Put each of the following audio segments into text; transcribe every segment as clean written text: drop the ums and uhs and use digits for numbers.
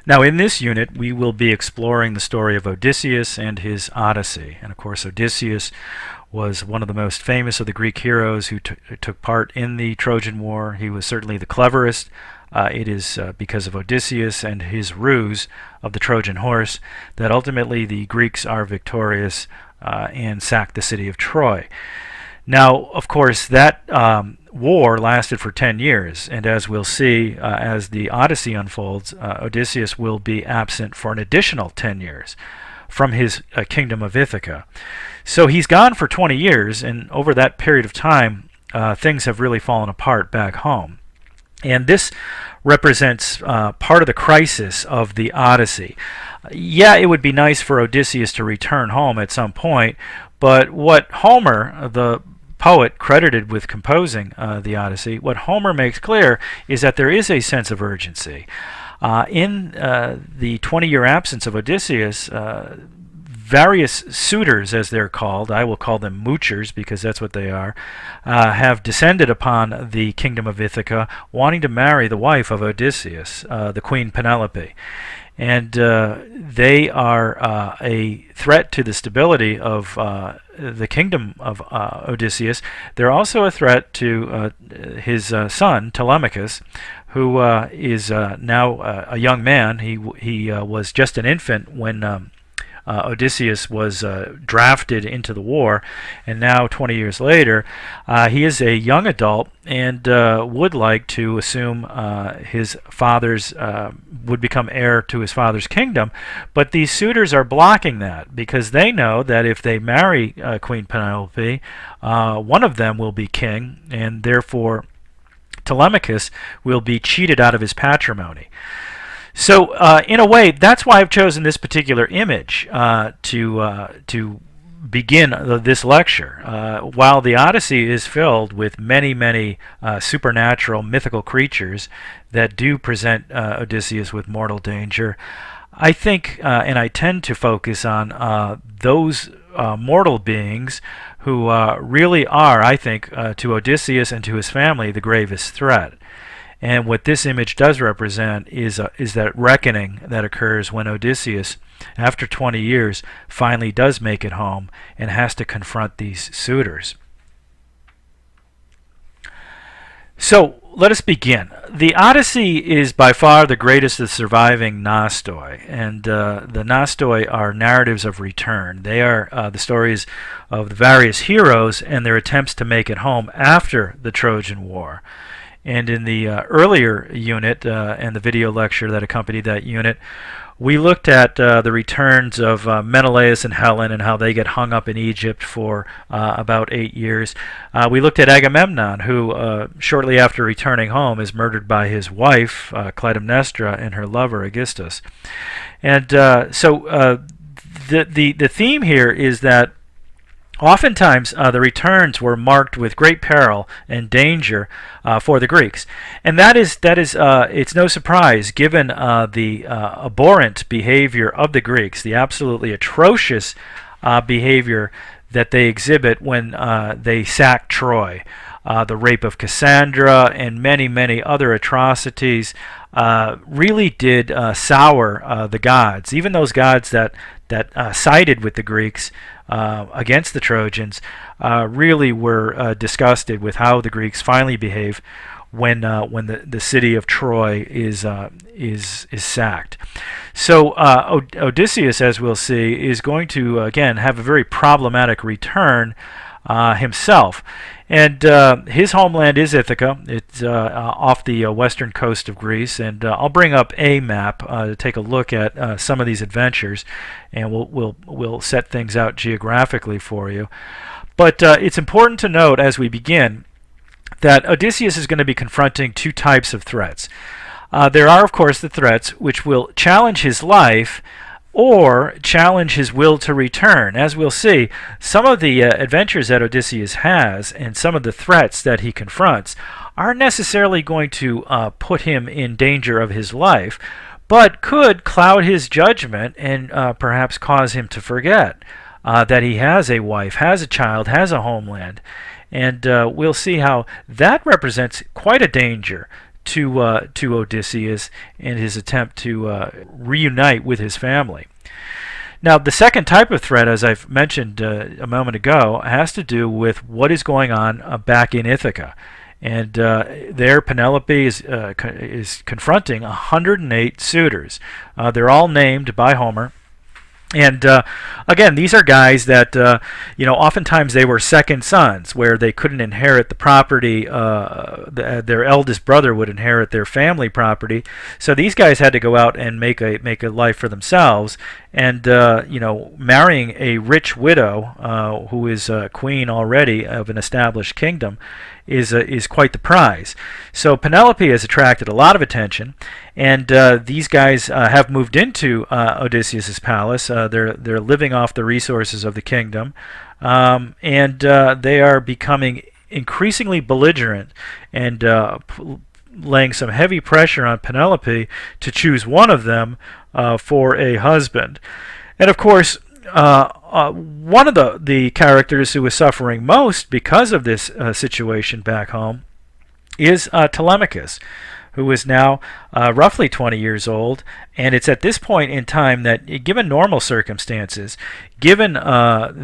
Now, in this unit, we will be exploring the story of Odysseus and his Odyssey. And of course, Odysseus was one of the most famous of the Greek heroes who took part in the Trojan War. He was certainly the cleverest. It is because of Odysseus and his ruse of the Trojan horse that ultimately the Greeks are victorious and sack the city of Troy. Now, of course, that war lasted for 10 years, and as we'll see as the Odyssey unfolds, Odysseus will be absent for an additional 10 years from his kingdom of Ithaca. So he's gone for 20 years, and over that period of time, things have really fallen apart back home. And this represents part of the crisis of the Odyssey. Yeah, it would be nice for Odysseus to return home at some point, but what Homer, the poet credited with composing the Odyssey, what Homer makes clear is that there is a sense of urgency. In the 20-year absence of Odysseus, various suitors, as they're called, I will call them moochers because that's what they are, have descended upon the kingdom of Ithaca, wanting to marry the wife of Odysseus, the queen Penelope. And they are a threat to the stability of the kingdom of Odysseus. They're also a threat to his son, Telemachus, who is now a young man. He was just an infant when Odysseus was drafted into the war, and now 20 years later he is a young adult and would like to assume his father's would become heir to his father's kingdom, but these suitors are blocking that because they know that if they marry Queen Penelope, one of them will be king, and therefore Telemachus will be cheated out of his patrimony. So, in a way, that's why I've chosen this particular image to begin this lecture. While the Odyssey is filled with many, many supernatural, mythical creatures that do present Odysseus with mortal danger, I think, and I tend to focus on those mortal beings who really are, I think, to Odysseus and to his family, the gravest threat. And what this image does represent is that reckoning that occurs when Odysseus, after 20 years, finally does make it home and has to confront these suitors. So let us begin. The Odyssey is by far the greatest of surviving Nostoi, and the Nostoi are narratives of return. They are the stories of the various heroes and their attempts to make it home after the Trojan War. And in the earlier unit and the video lecture that accompanied that unit, we looked at the returns of Menelaus and Helen and how they get hung up in Egypt for about 8 years. We looked at Agamemnon, who shortly after returning home is murdered by his wife, Clytemnestra, and her lover, Aegisthus. And so the theme here is that oftentimes, the returns were marked with great peril and danger for the Greeks, and that is it's no surprise given the abhorrent behavior of the Greeks, the absolutely atrocious behavior that they exhibit when they sack Troy, the rape of Cassandra, and many, many other atrocities. Really did sour the gods, even those gods that sided with the Greeks against the Trojans, really were disgusted with how the Greeks finally behave when the city of Troy is sacked. So Odysseus, as we'll see, is going to again have a very problematic return himself. And his homeland is Ithaca. It's off the western coast of Greece, and I'll bring up a map to take a look at some of these adventures, and we'll set things out geographically for you. But it's important to note as we begin that Odysseus is going to be confronting two types of threats. There are, of course, the threats which will challenge his life or challenge his will to return. As we'll see, some of the adventures that Odysseus has and some of the threats that he confronts aren't necessarily going to put him in danger of his life, but could cloud his judgment and perhaps cause him to forget that he has a wife, has a child, has a homeland. And we'll see how that represents quite a danger to Odysseus in his attempt to reunite with his family. Now, the second type of threat, as I've mentioned a moment ago, has to do with what is going on back in Ithaca. And there, Penelope is confronting 108 suitors. They're all named by Homer. And again, these are guys that oftentimes they were second sons, where they couldn't inherit the property. Their eldest brother would inherit their family property. So these guys had to go out and make a life for themselves. And marrying a rich widow who is a queen already of an established kingdom is quite the prize. So Penelope has attracted a lot of attention, and these guys have moved into Odysseus's palace. They're living off the resources of the kingdom, and they are becoming increasingly belligerent and laying some heavy pressure on Penelope to choose one of them for a husband. And of course, one of the characters who is suffering most because of this situation back home is Telemachus, who is now roughly 20 years old. And it's at this point in time that, given normal circumstances, given the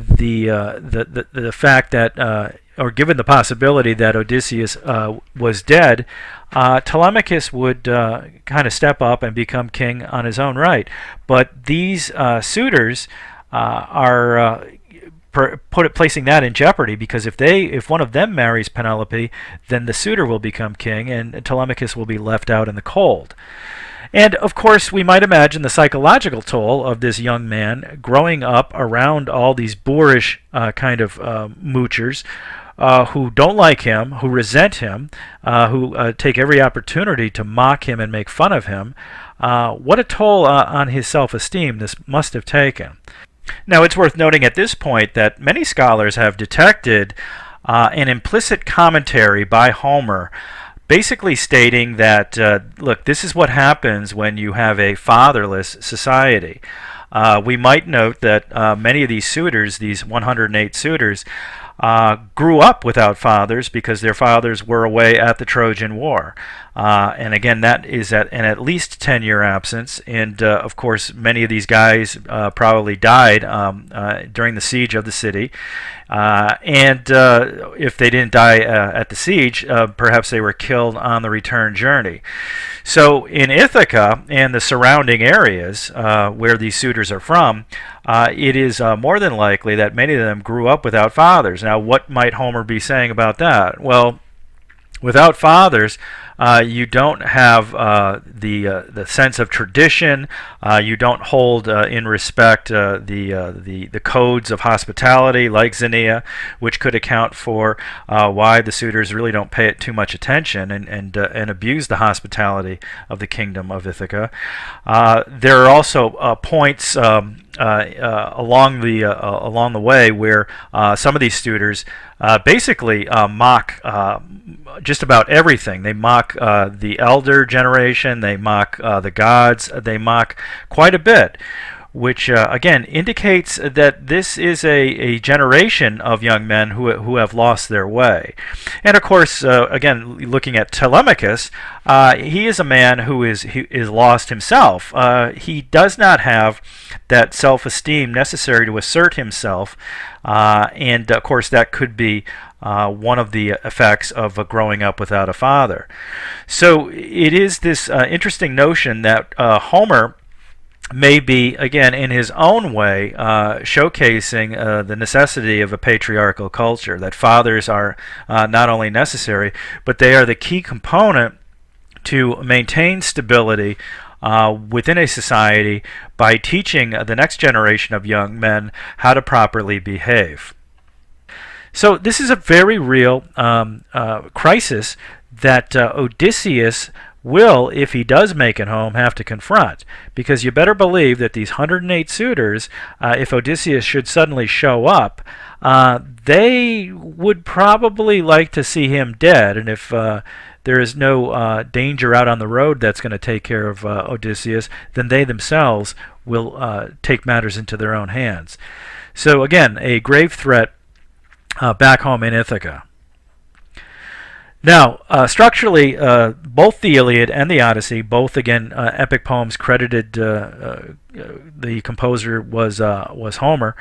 fact that or given the possibility that Odysseus was dead, Telemachus would kind of step up and become king on his own right. But these suitors are placing that in jeopardy, because if one of them marries Penelope, then the suitor will become king, and Telemachus will be left out in the cold. And of course, we might imagine the psychological toll of this young man growing up around all these boorish kind of moochers who don't like him, who resent him, who take every opportunity to mock him and make fun of him. What a toll on his self-esteem this must have taken. Now, it's worth noting at this point that many scholars have detected an implicit commentary by Homer, basically stating that, look, this is what happens when you have a fatherless society. We might note that many of these suitors, these 108 suitors, grew up without fathers because their fathers were away at the Trojan War. And again, that is at least 10-year absence. And of course, many of these guys probably died during the siege of the city. And if they didn't die at the siege, perhaps they were killed on the return journey. So in Ithaca and the surrounding areas where these suitors are from, it is more than likely that many of them grew up without fathers. Now, what might Homer be saying about that? Well, without fathers, you don't have the sense of tradition. You don't hold in respect the codes of hospitality, like Xenia, which could account for why the suitors really don't pay it too much attention and abuse the hospitality of the kingdom of Ithaca. There are also points along the way where some of these suitors basically mock just about everything. They mock the elder generation, they mock the gods, they mock quite a bit, which again indicates that this is a generation of young men who have lost their way. And of course, again, looking at Telemachus, he is a man who is lost himself. He does not have that self-esteem necessary to assert himself, and of course that could be one of the effects of growing up without a father. So it is this interesting notion that Homer may be, again, in his own way, showcasing the necessity of a patriarchal culture, that fathers are not only necessary, but they are the key component to maintain stability within a society by teaching the next generation of young men how to properly behave. So this is a very real crisis that Odysseus will, if he does make it home, have to confront. Because you better believe that these 108 suitors, if Odysseus should suddenly show up, they would probably like to see him dead. And if there is no danger out on the road that's going to take care of Odysseus, then they themselves will take matters into their own hands. So again, a grave threat back home in Ithaca. Now, structurally, both the Iliad and the Odyssey, both again epic poems credited, the composer was Homer.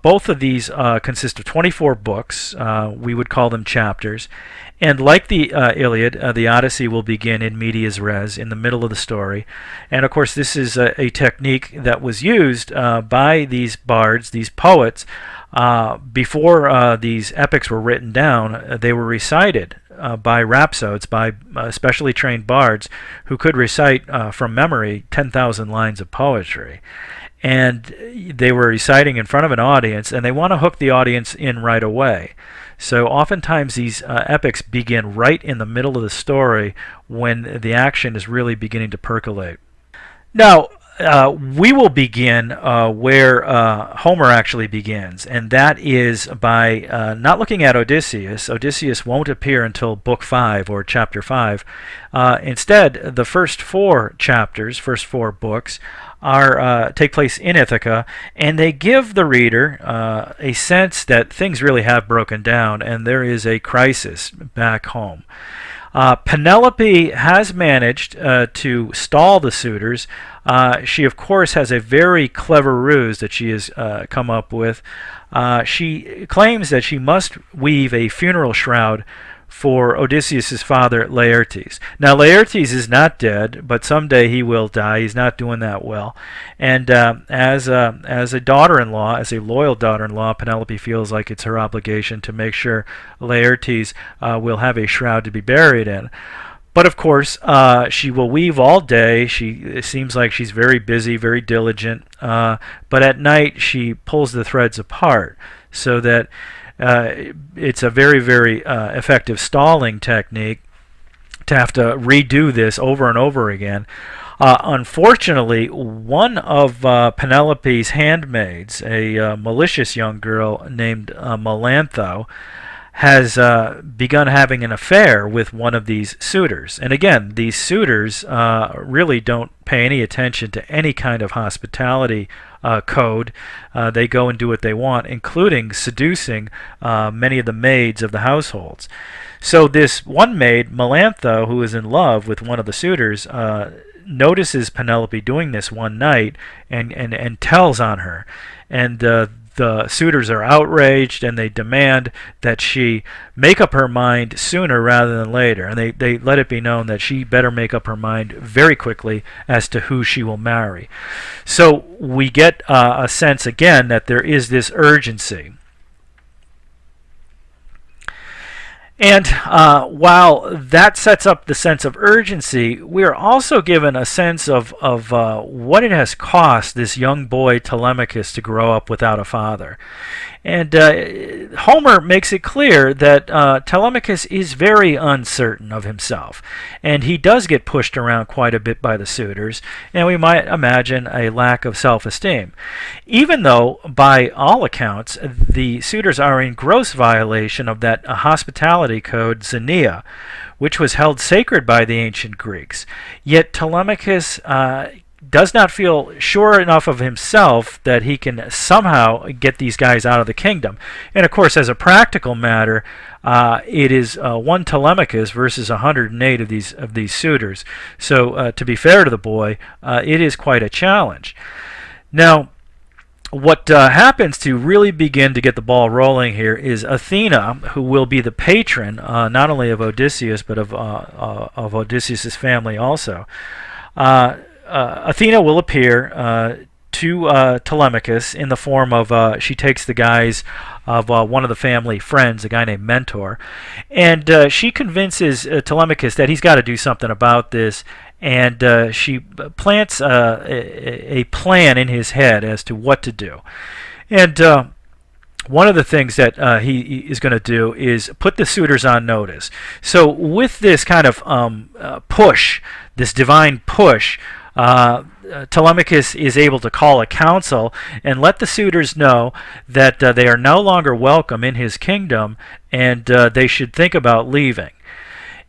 Both of these consist of 24 books. We would call them chapters. And like the Iliad, the Odyssey will begin in medias res, in the middle of the story. And of course, this is a technique that was used by these bards, these poets, before these epics were written down. They were recited by rhapsodes, by specially trained bards who could recite from memory 10,000 lines of poetry. And they were reciting in front of an audience, and they want to hook the audience in right away. So oftentimes these epics begin right in the middle of the story when the action is really beginning to percolate. Now, we will begin where Homer actually begins, and that is by not looking at Odysseus. Odysseus won't appear until Book 5 or Chapter 5. Instead, the first four chapters, first four books, take place in Ithaca, and they give the reader a sense that things really have broken down, and there is a crisis back home. Penelope has managed to stall the suitors. She, of course, has a very clever ruse that she has come up with. She claims that she must weave a funeral shroud for Odysseus' father, Laertes. Now, Laertes is not dead, but someday he will die. He's not doing that well. And as a daughter-in-law, as a loyal daughter-in-law, Penelope feels like it's her obligation to make sure Laertes will have a shroud to be buried in. But of course, she will weave all day. It seems like she's very busy, very diligent. But at night, she pulls the threads apart so that it's a very, very effective stalling technique to have to redo this over and over again. Unfortunately, one of Penelope's handmaids, a malicious young girl named Melantho, has begun having an affair with one of these suitors. And again, these suitors really don't pay any attention to any kind of hospitality code. They go and do what they want, including seducing many of the maids of the households. So this one maid, Melantho, who is in love with one of the suitors, notices Penelope doing this one night and tells on her. And the suitors are outraged, and they demand that she make up her mind sooner rather than later. And they let it be known that she better make up her mind very quickly as to who she will marry. So we get a sense again that there is this urgency. And while that sets up the sense of urgency, we are also given a sense of what it has cost this young boy Telemachus to grow up without a father. And Homer makes it clear that Telemachus is very uncertain of himself, and he does get pushed around quite a bit by the suitors, and we might imagine a lack of self-esteem. Even though, by all accounts, the suitors are in gross violation of that hospitality code Xenia, which was held sacred by the ancient Greeks. Yet Telemachus does not feel sure enough of himself that he can somehow get these guys out of the kingdom. And of course, as a practical matter, it is one Telemachus versus 108 of these suitors. So to be fair to the boy, it is quite a challenge. Now, what happens to really begin to get the ball rolling here is Athena, who will be the patron not only of Odysseus but of Odysseus' family also. Athena will appear to Telemachus in the form of, she takes the guise of one of the family friends, a guy named Mentor, and she convinces Telemachus that he's got to do something about this, and she plants a plan in his head as to what to do. And one of the things that he is going to do is put the suitors on notice. So with this kind of push, this divine push, Telemachus is able to call a council and let the suitors know that they are no longer welcome in his kingdom, and they should think about leaving.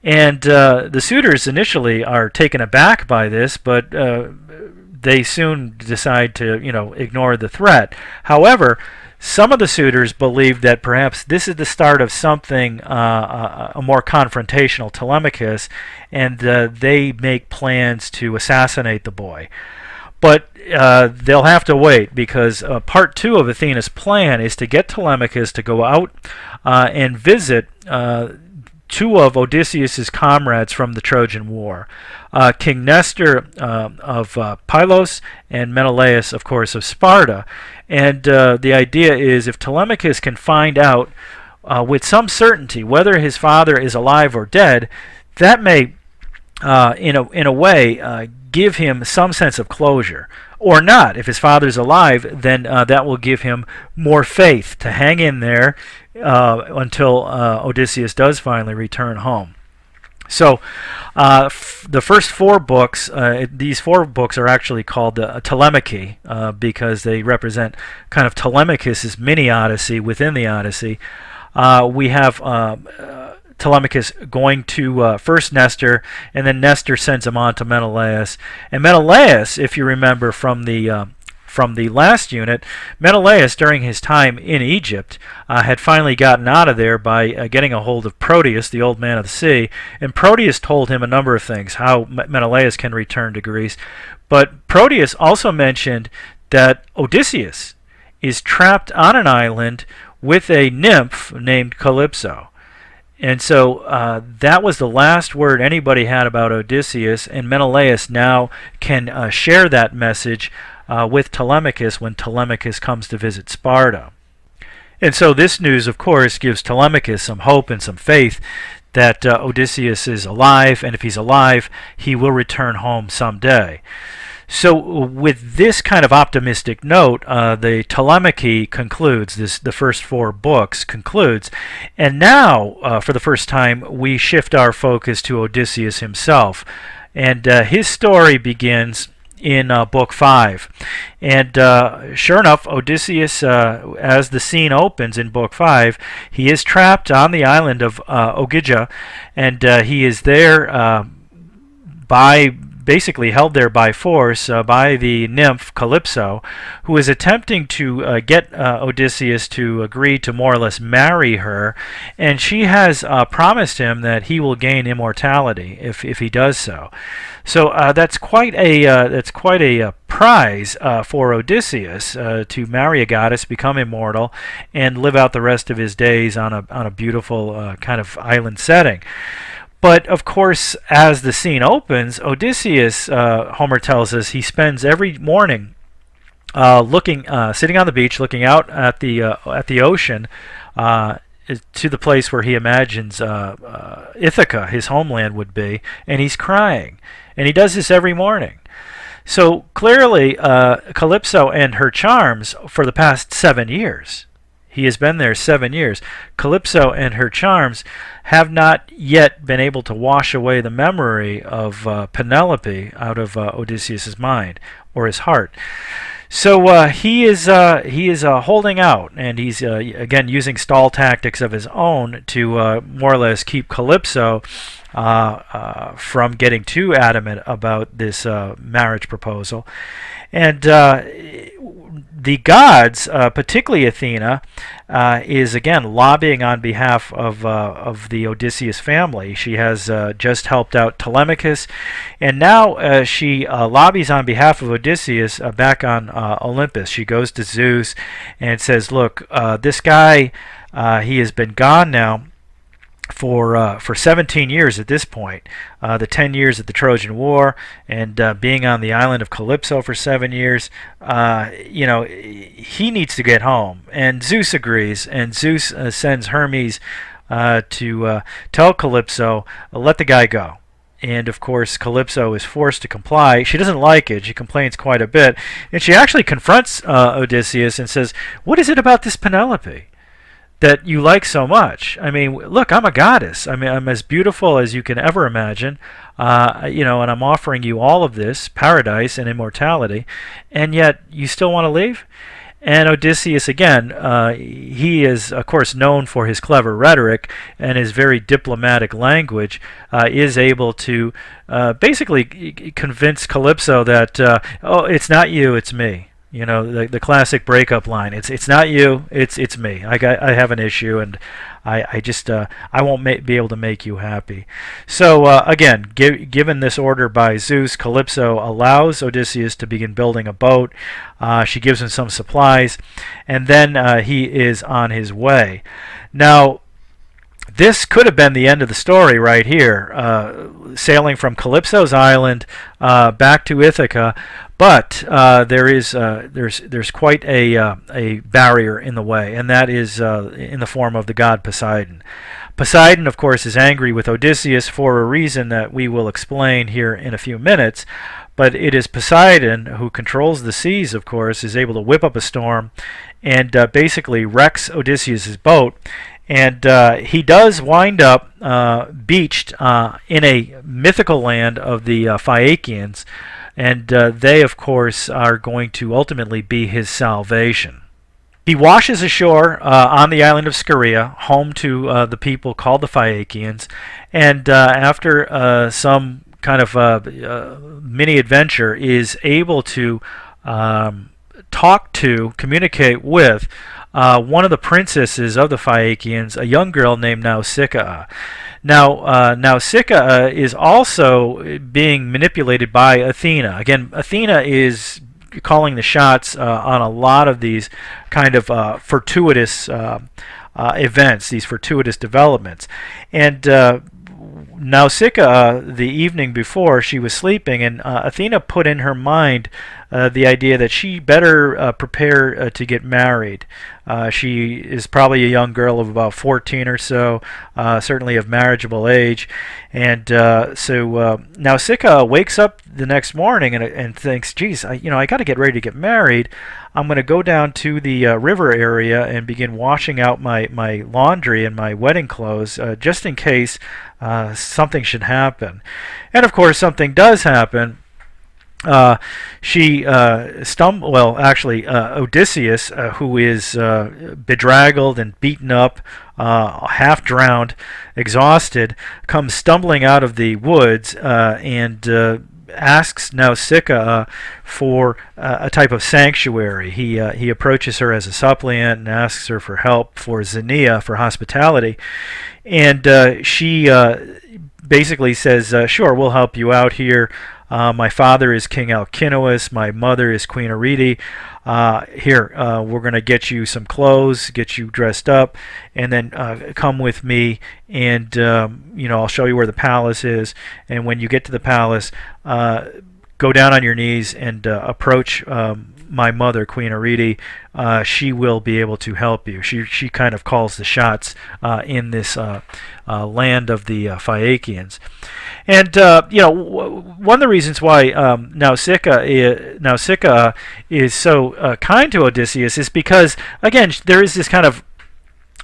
And the suitors initially are taken aback by this, but they soon decide to, ignore the threat. However, Some of the suitors believed that perhaps this is the start of something a more confrontational Telemachus, and they make plans to assassinate the boy. But they'll have to wait, because part two of Athena's plan is to get Telemachus to go out and visit two of Odysseus's comrades from the Trojan War, King Nestor of Pylos and Menelaus, of course, of Sparta. And the idea is, if Telemachus can find out with some certainty whether his father is alive or dead, that may, in a way, give him some sense of closure. Or not. If his father's alive, then that will give him more faith to hang in there until Odysseus does finally return home. So the first four books, these four books are actually called Telemachy because they represent kind of Telemachus' mini-Odyssey within the Odyssey. We have Telemachus going to first Nestor, and then Nestor sends him on to Menelaus. And Menelaus, if you remember from the last unit, Menelaus, during his time in Egypt, had finally gotten out of there by getting a hold of Proteus, the old man of the sea. And Proteus told him a number of things, how Menelaus can return to Greece. But Proteus also mentioned that Odysseus is trapped on an island with a nymph named Calypso. And so that was the last word anybody had about Odysseus, and Menelaus now can share that message with Telemachus when Telemachus comes to visit Sparta. And so this news, of course, gives Telemachus some hope and some faith that Odysseus is alive, and if he's alive, he will return home someday. So with this kind of optimistic note, the Telemachy concludes, the first four books concludes, and now, for the first time, we shift our focus to Odysseus himself. And his story begins in Book 5. And sure enough, Odysseus, as the scene opens in Book 5, he is trapped on the island of Ogygia, and he is there basically held there by force by the nymph Calypso, who is attempting to get Odysseus to agree to more or less marry her, and she has promised him that he will gain immortality if he does so. So that's quite a prize for Odysseus to marry a goddess, become immortal, and live out the rest of his days on a beautiful kind of island setting. But of course, as the scene opens, Odysseus, Homer tells us, he spends every morning sitting on the beach, looking out at the ocean, to the place where he imagines Ithaca, his homeland, would be, and he's crying. And he does this every morning. So clearly, Calypso and her charms for the past 7 years. He has been there 7 years. Calypso and her charms have not yet been able to wash away the memory of Penelope out of Odysseus' mind or his heart. So he is holding out, and he's again using stall tactics of his own to more or less keep Calypso from getting too adamant about this marriage proposal. And the gods, particularly Athena, is again lobbying on behalf of the Odysseus family. She has just helped out Telemachus, and now she lobbies on behalf of Odysseus back on Olympus. She goes to Zeus and says, "Look, this guy, he has been gone now for 17 years at this point, the 10 years of the Trojan War, and being on the island of Calypso for 7 years, he needs to get home." And Zeus agrees, and Zeus sends Hermes to tell Calypso, "Let the guy go." And of course, Calypso is forced to comply. She doesn't like it. She complains quite a bit, and she actually confronts Odysseus and says, "What is it about this Penelope that you like so much? I mean, look, I'm a goddess. I mean, I'm as beautiful as you can ever imagine, and I'm offering you all of this, paradise and immortality, and yet you still want to leave?" And Odysseus, again, he is, of course, known for his clever rhetoric and his very diplomatic language, is able to basically convince Calypso that, "Oh, it's not you, it's me." the classic breakup line. It's not you, it's me. I have an issue, and I just I won't be able to make you happy. So again, given this order by Zeus, Calypso allows Odysseus to begin building a boat. She gives him some supplies, and then he is on his way. Now, this could have been the end of the story right here, sailing from Calypso's island back to Ithaca, but there's quite a barrier in the way, and that is in the form of the god Poseidon. Poseidon, of course, is angry with Odysseus for a reason that we will explain here in a few minutes, but it is Poseidon who controls the seas, of course, is able to whip up a storm and basically wrecks Odysseus' boat. And he does wind up beached in a mythical land of the Phaeacians, and they, of course, are going to ultimately be his salvation. He washes ashore on the island of Scheria, home to the people called the Phaeacians, and after some kind of mini adventure, is able to communicate with one of the princesses of the Phaeacians, a young girl named Nausicaa. Now, Nausicaa is also being manipulated by Athena. Again, Athena is calling the shots on a lot of these kind of fortuitous events, these fortuitous developments. And Nausicaa, the evening before, she was sleeping, and Athena put in her mind the idea that she better prepare to get married. She is probably a young girl of about 14 or so, certainly of marriageable age, and so Nausicaa wakes up the next morning and thinks, "Geez, I got to get ready to get married. I'm going to go down to the river area and begin washing out my laundry and my wedding clothes, just in case something should happen." And of course, something does happen. Odysseus, who is bedraggled and beaten up, half drowned, exhausted, comes stumbling out of the woods and asks Nausicaa for a type of sanctuary. He approaches her as a suppliant and asks her for help, for Xenia, for hospitality, and she basically says, "Sure, we'll help you out here. My father is King Alcinous. My mother is Queen Arete. Here, we're going to get you some clothes, get you dressed up, and then come with me, and I'll show you where the palace is. And when you get to the palace, go down on your knees and approach my mother, Queen Arete. She will be able to help you." She kind of calls the shots in this land of the Phaeacians. And one of the reasons why Nausicaa is so kind to Odysseus is because, again, there is this kind of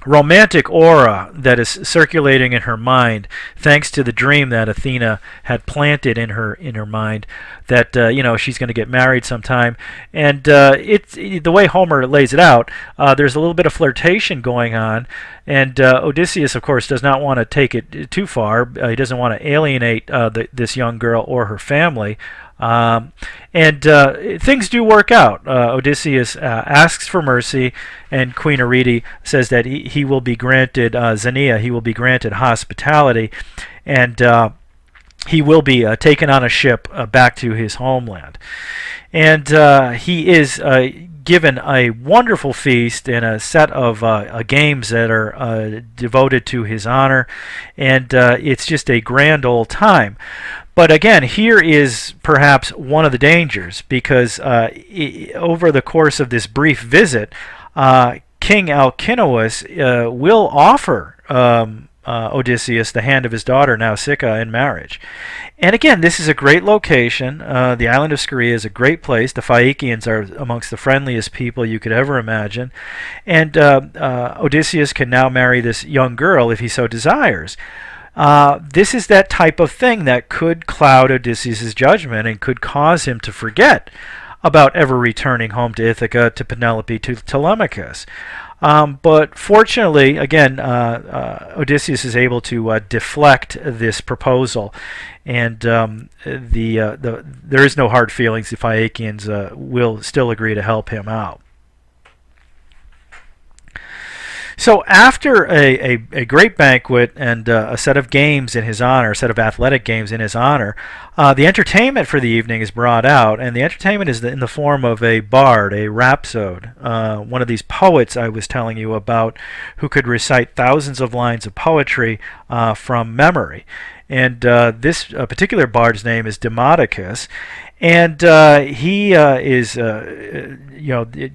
romantic aura that is circulating in her mind, thanks to the dream that Athena had planted in her mind, that she's going to get married sometime. And it's the way Homer lays it out. There's a little bit of flirtation going on, and Odysseus, of course, does not want to take it too far. He doesn't want to alienate this young girl or her family. And things do work out. Odysseus asks for mercy, and Queen Arete says that he will be granted Xenia. He will be granted hospitality, and he will be taken on a ship back to his homeland. And he is given a wonderful feast and a set of games that are devoted to his honor, and it's just a grand old time. But again, here is perhaps one of the dangers, because over the course of this brief visit, King Alcinous will offer Odysseus the hand of his daughter Nausicaa in marriage. And again, this is a great location. The island of Scheria is a great place. The Phaeacians are amongst the friendliest people you could ever imagine. And Odysseus can now marry this young girl if he so desires. This is that type of thing that could cloud Odysseus' judgment and could cause him to forget about ever returning home to Ithaca, to Penelope, to Telemachus. But fortunately, again, Odysseus is able to deflect this proposal, and there is no hard feelings. The Phaeacians will still agree to help him out. So after a great banquet and a set of games in his honor, a set of athletic games in his honor, the entertainment for the evening is brought out, and the entertainment is in the form of a bard, a rhapsode, one of these poets I was telling you about, who could recite thousands of lines of poetry from memory. And this particular bard's name is Demodocus, and he is,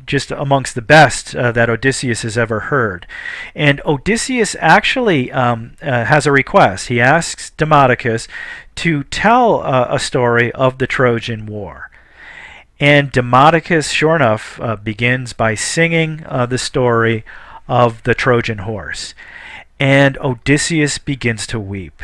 just amongst the best that Odysseus has ever heard. And Odysseus actually has a request. He asks Demodocus to tell a story of the Trojan War. And Demodocus, sure enough, begins by singing the story of the Trojan horse. And Odysseus begins to weep.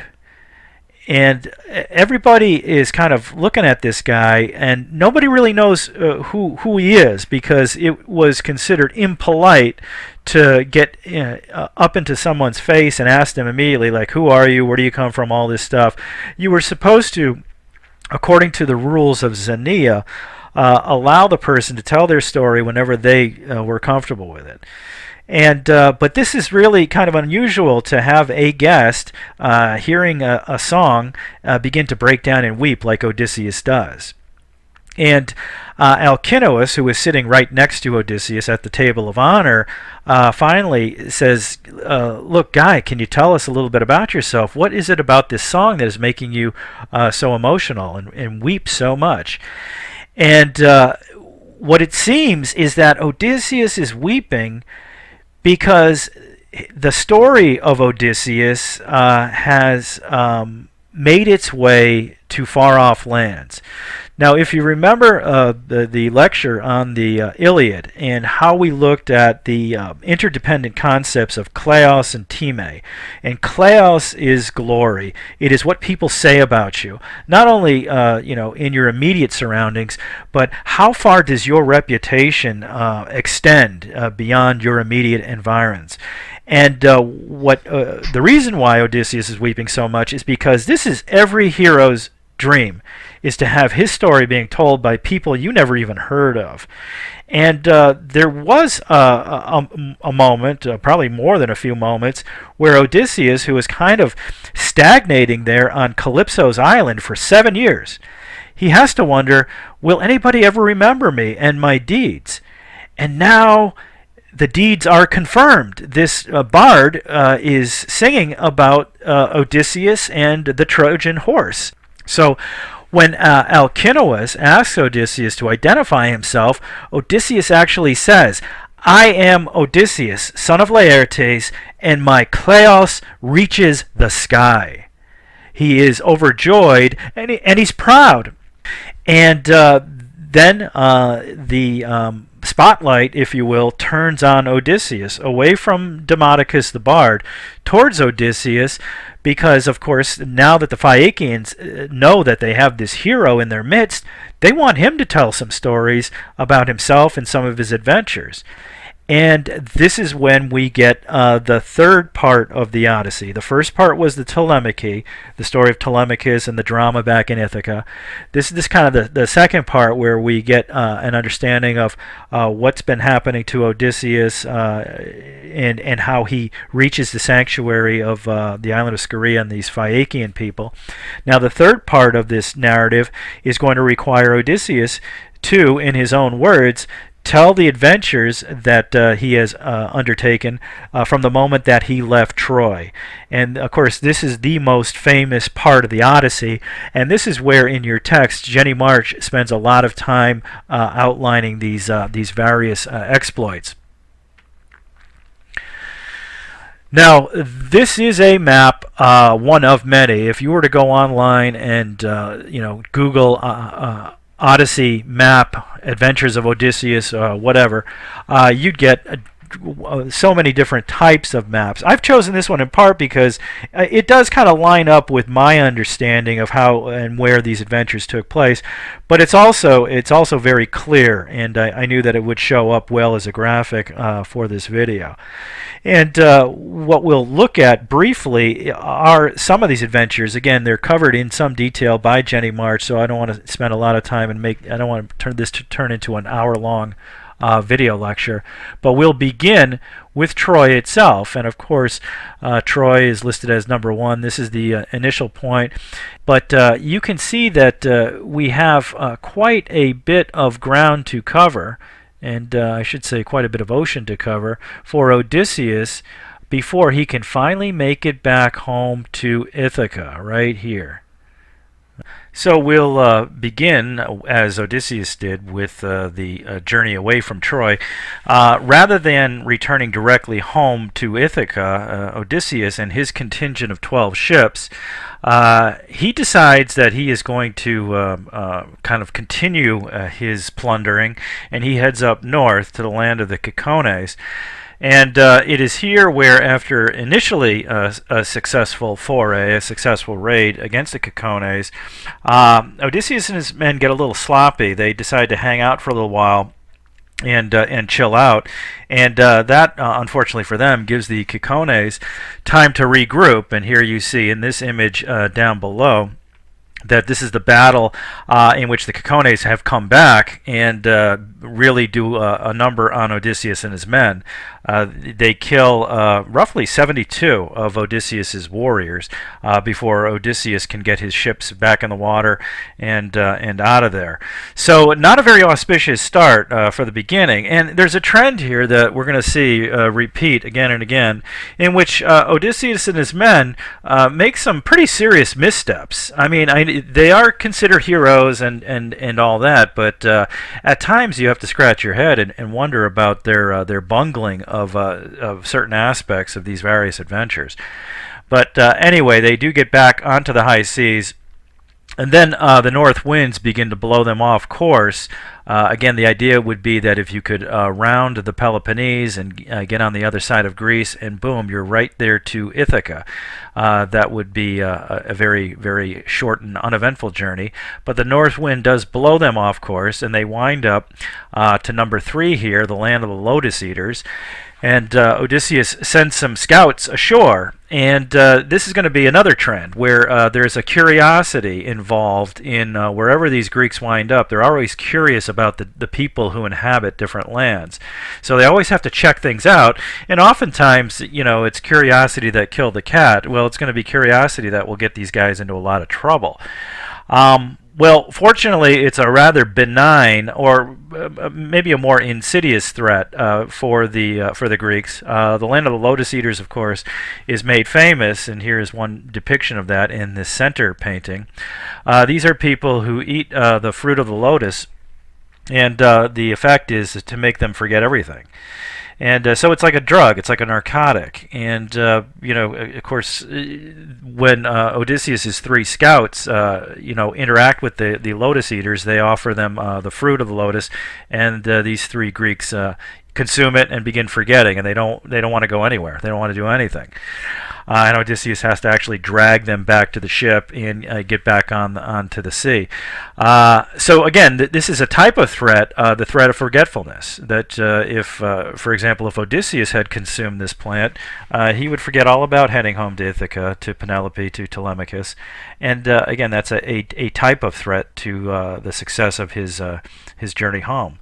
And everybody is kind of looking at this guy, and nobody really knows who he is, because it was considered impolite to get up into someone's face and ask them immediately, like, who are you, where do you come from, all this stuff. You were supposed to, according to the rules of Xenia, allow the person to tell their story whenever they were comfortable with it. And but this is really kind of unusual to have a guest hearing a song begin to break down and weep like Odysseus does. And Alcinous, who is sitting right next to Odysseus at the table of honor, finally says, look, guy, can you tell us a little bit about yourself? What is it about this song that is making you so emotional and weep so much? And what it seems is that Odysseus is weeping because the story of Odysseus has made its way to far-off lands. Now, if you remember the lecture on the Iliad and how we looked at the interdependent concepts of kleos and time, and kleos is glory. It is what people say about you, not only in your immediate surroundings, but how far does your reputation extend beyond your immediate environs. And the reason why Odysseus is weeping so much is because this is every hero's dream, is to have his story being told by people you never even heard of. And there was a moment, probably more than a few moments, where Odysseus, who was kind of stagnating there on Calypso's island for 7 years, he has to wonder, will anybody ever remember me and my deeds? And now the deeds are confirmed. This bard is singing about Odysseus and the Trojan horse. So when Alcinous asks Odysseus to identify himself, Odysseus actually says, I am Odysseus, son of Laertes, and my kleos reaches the sky. He is overjoyed, and he's proud. And then the spotlight, if you will, turns on Odysseus, away from Demodocus the bard, towards Odysseus, because, of course, now that the Phaeacians know that they have this hero in their midst, they want him to tell some stories about himself and some of his adventures. And this is when we get the third part of the Odyssey. The first part was the Telemachy, the story of Telemachus and the drama back in Ithaca. This is kind of the second part, where we get an understanding of what's been happening to Odysseus and how he reaches the sanctuary of the island of Scheria and these Phaeacian people. Now, the third part of this narrative is going to require Odysseus to, in his own words, tell the adventures that he has undertaken from the moment that he left Troy. And of course, this is the most famous part of the Odyssey, and this is where in your text Jenny March spends a lot of time outlining these various exploits. Now, this is a map, one of many. If you were to go online and Google Odyssey map, Adventures of Odysseus, whatever, you'd get so many different types of maps. I've chosen this one in part because it does kind of line up with my understanding of how and where these adventures took place, but it's also very clear, and I knew that it would show up well as a graphic for this video. And what we'll look at briefly are some of these adventures. Again, they're covered in some detail by Jenny March, so I don't want to spend a lot of time and I don't want to turn into an hour-long video lecture. But we'll begin with Troy itself, and of course Troy is listed as number 1. This is the initial point, but you can see that we have quite a bit of ground to cover, and I should say quite a bit of ocean to cover for Odysseus before he can finally make it back home to Ithaca, right here. So we'll begin, as Odysseus did, with the journey away from Troy. Rather than returning directly home to Ithaca, Odysseus and his contingent of 12 ships, he decides that he is going to kind of continue his plundering, and he heads up north to the land of the Cicones. And it is here where, after initially a successful foray, a successful raid against the Cicones, Odysseus and his men get a little sloppy. They decide to hang out for a little while and chill out, and that unfortunately for them gives the Cicones time to regroup. And here you see in this image down below that this is the battle in which the Cicones have come back and really do a number on Odysseus and his men. They kill roughly 72 of Odysseus's warriors before Odysseus can get his ships back in the water and out of there. So not a very auspicious start for the beginning. And there's a trend here that we're going to see repeat again and again, in which Odysseus and his men make some pretty serious missteps. I mean, they are considered heroes and all that, but at times you have to scratch your head and wonder about their bungling of certain aspects of these various adventures. But anyway, they do get back onto the high seas, and then the north winds begin to blow them off course. Again, the idea would be that if you could round the Peloponnese and get on the other side of Greece, and boom, you're right there to Ithaca. That would be a very, very short and uneventful journey. But the north wind does blow them off course, and they wind up to number 3 here, the land of the Lotus Eaters. And Odysseus sends some scouts ashore, and this is going to be another trend where there's a curiosity involved in wherever these Greeks wind up. They're always curious about the people who inhabit different lands. So they always have to check things out, and oftentimes, you know, it's curiosity that killed the cat. Well, it's going to be curiosity that will get these guys into a lot of trouble. Well, fortunately, it's a rather benign, or maybe a more insidious threat for the Greeks. The land of the Lotus Eaters, of course, is made famous, and here is one depiction of that in this center painting. These are people who eat the fruit of the lotus, and the effect is to make them forget everything. And so it's like a drug, it's like a narcotic. And, you know, of course, when Odysseus's 3 scouts, you know, interact with the Lotus Eaters, they offer them the fruit of the lotus, and these 3 Greeks consume it and begin forgetting, and they don't want to go anywhere. They don't want to do anything. And Odysseus has to actually drag them back to the ship and get back onto the sea. So again, this is a type of threat, the threat of forgetfulness. That if, for example, if Odysseus had consumed this plant, he would forget all about heading home to Ithaca, to Penelope, to Telemachus. And again, that's a type of threat to the success of his journey home.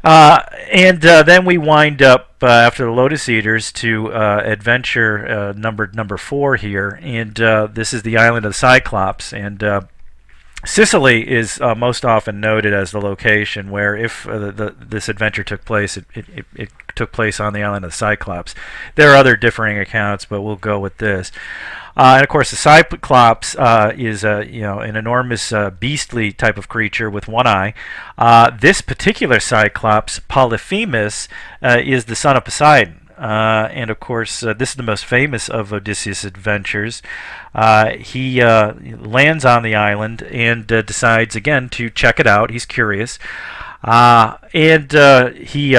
And then we wind up after the Lotus Eaters to adventure number 4 here, and this is the island of Cyclops. And Sicily is most often noted as the location where, if this adventure took place, it took place on the island of Cyclops. There are other differing accounts, but we'll go with this. And of course, the Cyclops is you know, an enormous beastly type of creature with one eye. This particular Cyclops, Polyphemus, is the son of Poseidon. And of course, this is the most famous of Odysseus' adventures. He lands on the island and decides again to check it out. He's curious, and he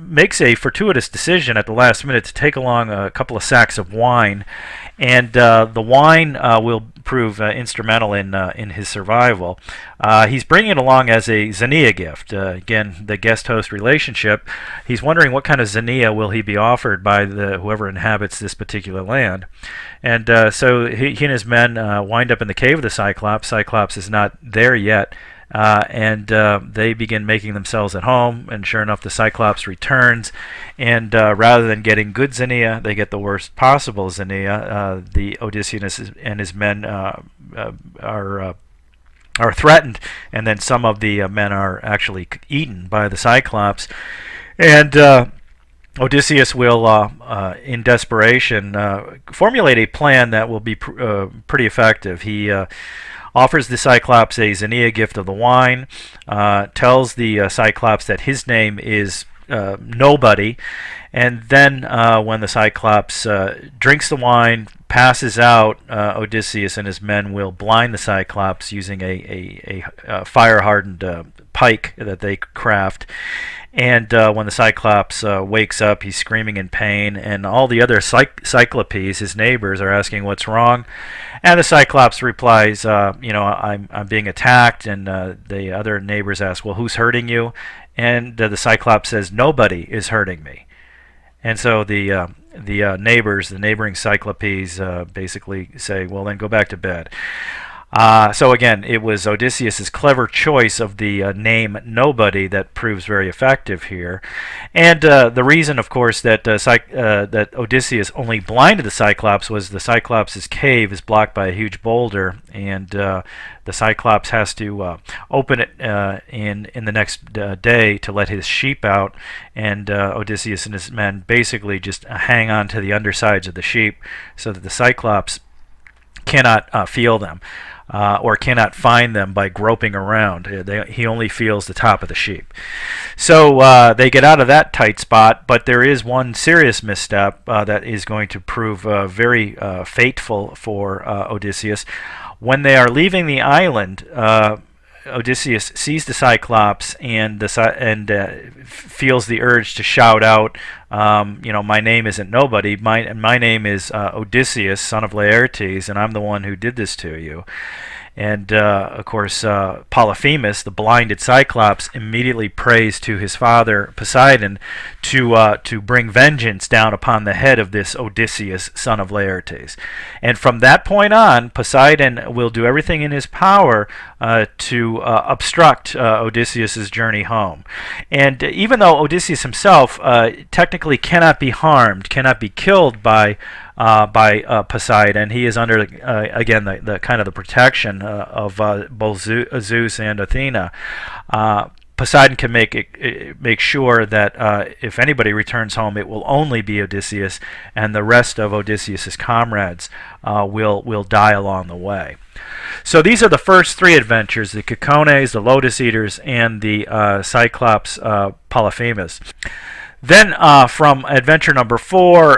makes a fortuitous decision at the last minute to take along a couple of sacks of wine, and the wine will prove instrumental in his survival. He's bringing it along as a zinnia gift. Again, the guest-host relationship. He's wondering what kind of zinnia will he be offered by whoever inhabits this particular land. And so he and his men wind up in the cave of the Cyclops. Cyclops is not there yet. And they begin making themselves at home, and sure enough, the Cyclops returns, and rather than getting good zinnia, they get the worst possible zinnia. The Odysseus and his men are threatened, and then some of the men are actually eaten by the Cyclops, and Odysseus will, in desperation, formulate a plan that will be pretty effective. He offers the Cyclops a zinnia gift of the wine, tells the Cyclops that his name is Nobody, and then when the Cyclops drinks the wine, passes out, Odysseus and his men will blind the Cyclops using a fire-hardened pike that they craft. And when the Cyclops wakes up, he's screaming in pain, and all the other Cyclopes, his neighbors, are asking what's wrong. And the Cyclops replies, I'm being attacked, and the other neighbors ask, well, who's hurting you? And the Cyclops says, nobody is hurting me. And so the neighbors, the neighboring Cyclopes, basically say, well, then go back to bed. So again, it was Odysseus's clever choice of the name Nobody that proves very effective here, and the reason, of course, that that Odysseus only blinded the Cyclops was the Cyclops' cave is blocked by a huge boulder, and the Cyclops has to open it in the next day to let his sheep out, and Odysseus and his men basically just hang on to the undersides of the sheep so that the Cyclops cannot feel them. Or cannot find them by groping around. He only feels the top of the sheep. So they get out of that tight spot, but there is one serious misstep that is going to prove very fateful for Odysseus. When they are leaving the island, Odysseus sees the Cyclops and feels the urge to shout out, my name isn't Nobody, my name is Odysseus, son of Laertes, and I'm the one who did this to you. And of course, Polyphemus, the blinded Cyclops, immediately prays to his father Poseidon to bring vengeance down upon the head of this Odysseus, son of Laertes. And from that point on, Poseidon will do everything in his power to obstruct Odysseus's journey home. And even though Odysseus himself technically cannot be harmed, cannot be killed by Poseidon, he is under again the kind of the protection of both Zeus and Athena. Poseidon can make sure that if anybody returns home, it will only be Odysseus, and the rest of Odysseus's comrades will die along the way. So these are the first three adventures: the Cicones, the Lotus Eaters, and the Cyclops Polyphemus. Then from adventure number 4,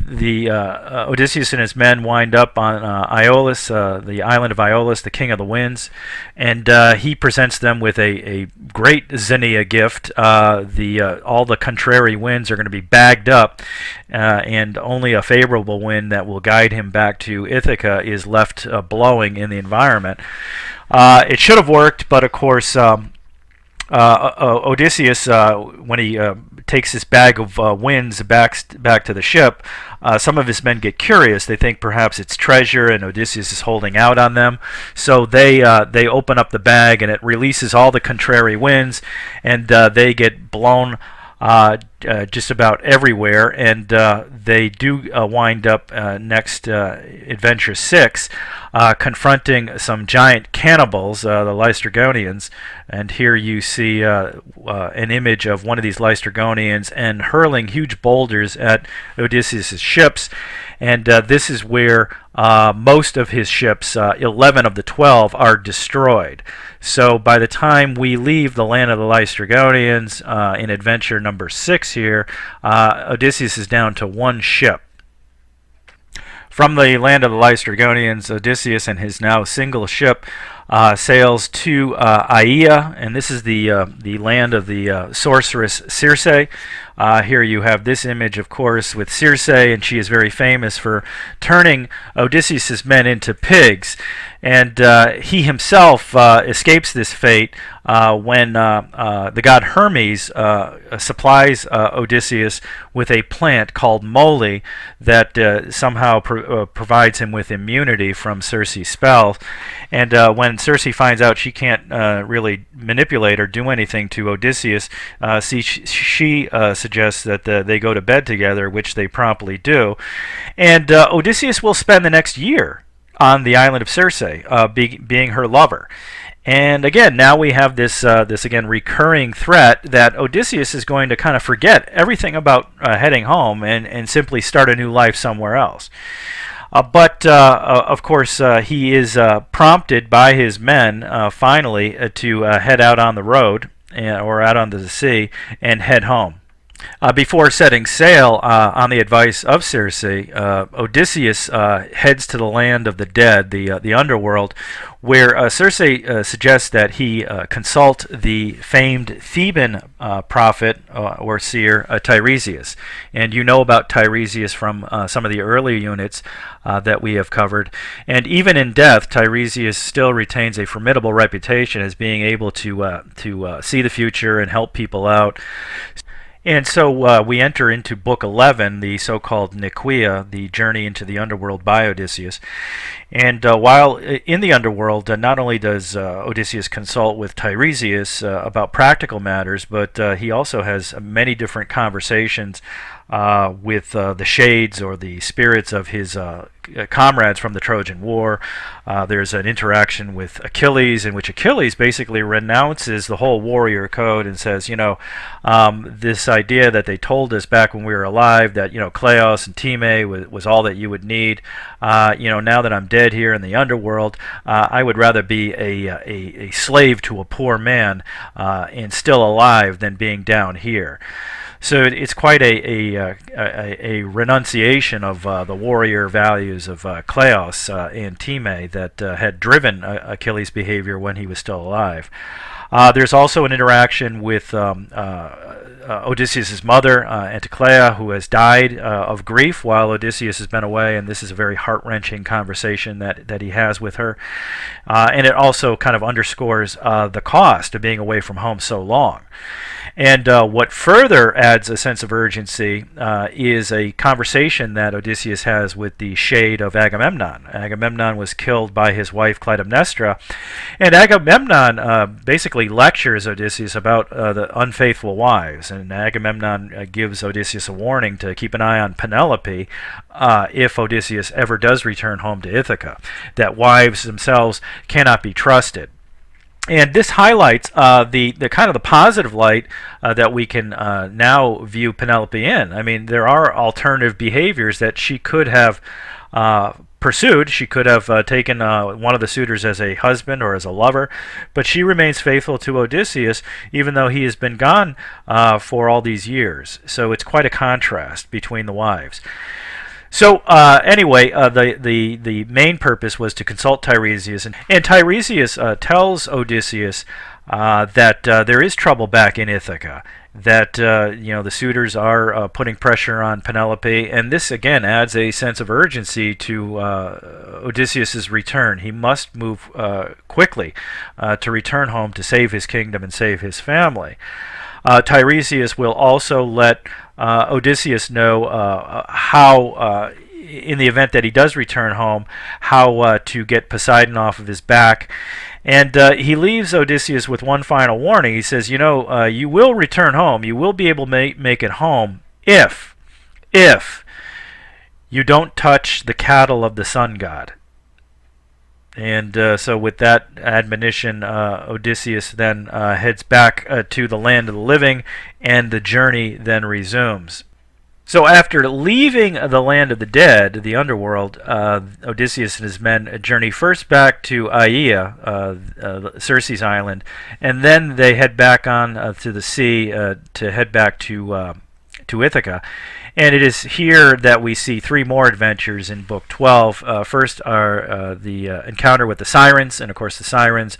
the Odysseus and his men wind up on Aeolus, the island of Aeolus, the king of the winds, and he presents them with a great zinnia gift. All the contrary winds are going to be bagged up, and only a favorable wind that will guide him back to Ithaca is left blowing in the environment. It should have worked, but of course Odysseus, when he takes this bag of winds back to the ship, some of his men get curious. They think perhaps it's treasure and Odysseus is holding out on them. So they open up the bag, and it releases all the contrary winds, and they get blown just about everywhere, and they do wind up next adventure 6 confronting some giant cannibals, the Laestrygonians, and here you see an image of one of these Laestrygonians and hurling huge boulders at Odysseus' ships, and this is where most of his ships, 11 of the 12, are destroyed. So by the time we leave the land of the Laestrygonians in adventure number 6 here, Odysseus is down to 1 ship. From the land of the Laestrygonians, Odysseus and his now single ship sails to Aia, and this is the land of the sorceress Circe. Here you have this image, of course, with Circe, and she is very famous for turning Odysseus' men into pigs. And he himself escapes this fate when the god Hermes supplies Odysseus with a plant called moly that somehow provides him with immunity from Circe's spells. And when Circe finds out she can't really manipulate or do anything to Odysseus, she suggests that they go to bed together, which they promptly do. And Odysseus will spend the next year on the island of Circe, being her lover. And again, now we have this again recurring threat that Odysseus is going to kind of forget everything about heading home and simply start a new life somewhere else. But of course, he is prompted by his men finally to head out on the road or out onto the sea and head home. Before setting sail, on the advice of Circe, Odysseus heads to the land of the dead, the underworld, where Circe suggests that he consult the famed Theban prophet or seer Tiresias. And you know about Tiresias from some of the earlier units that we have covered. And even in death, Tiresias still retains a formidable reputation as being able to see the future and help people out. And so we enter into Book 11, the so-called Nicaea, the journey into the underworld by Odysseus. And while in the underworld, not only does Odysseus consult with Tiresias about practical matters, but he also has many different conversations with the shades or the spirits of his comrades from the Trojan War. There's an interaction with Achilles in which Achilles basically renounces the whole warrior code and says, this idea that they told us back when we were alive that, Kleos and Time was all that you would need. Now that I'm dead here in the underworld, I would rather be a slave to a poor man and still alive than being down here. So it's quite a renunciation of the warrior values of Kleos and Time that had driven Achilles' behavior when he was still alive. There's also an interaction with Odysseus' mother, Anticlea, who has died of grief while Odysseus has been away, and this is a very heart-wrenching conversation that he has with her. And it also kind of underscores the cost of being away from home so long. And what further adds a sense of urgency is a conversation that Odysseus has with the shade of Agamemnon. Agamemnon was killed by his wife Clytemnestra, and Agamemnon basically lectures Odysseus about the unfaithful wives. And Agamemnon gives Odysseus a warning to keep an eye on Penelope if Odysseus ever does return home to Ithaca, that wives themselves cannot be trusted. And this highlights the kind of the positive light that we can now view Penelope in. I mean, there are alternative behaviors that she could have pursued. She could have taken one of the suitors as a husband or as a lover, but she remains faithful to Odysseus even though he has been gone for all these years. So it's quite a contrast between the wives. So anyway, the main purpose was to consult Tiresias, and Tiresias tells Odysseus that there is trouble back in Ithaca, that the suitors are putting pressure on Penelope, and this again adds a sense of urgency to Odysseus' return. He must move quickly to return home to save his kingdom and save his family. Tiresias will also let Odysseus know how, in the event that he does return home, how to get Poseidon off of his back. And he leaves Odysseus with one final warning. He says, you will return home. You will be able to make it home if you don't touch the cattle of the sun god. And so with that admonition, Odysseus then heads back to the land of the living, and the journey then resumes. So after leaving the land of the dead, the underworld, Odysseus and his men journey first back to Aia, Circe's island, and then they head back on to the sea to head back to Ithaca. And it is here that we see three more adventures in Book 12. First are the encounter with the sirens, and of course the sirens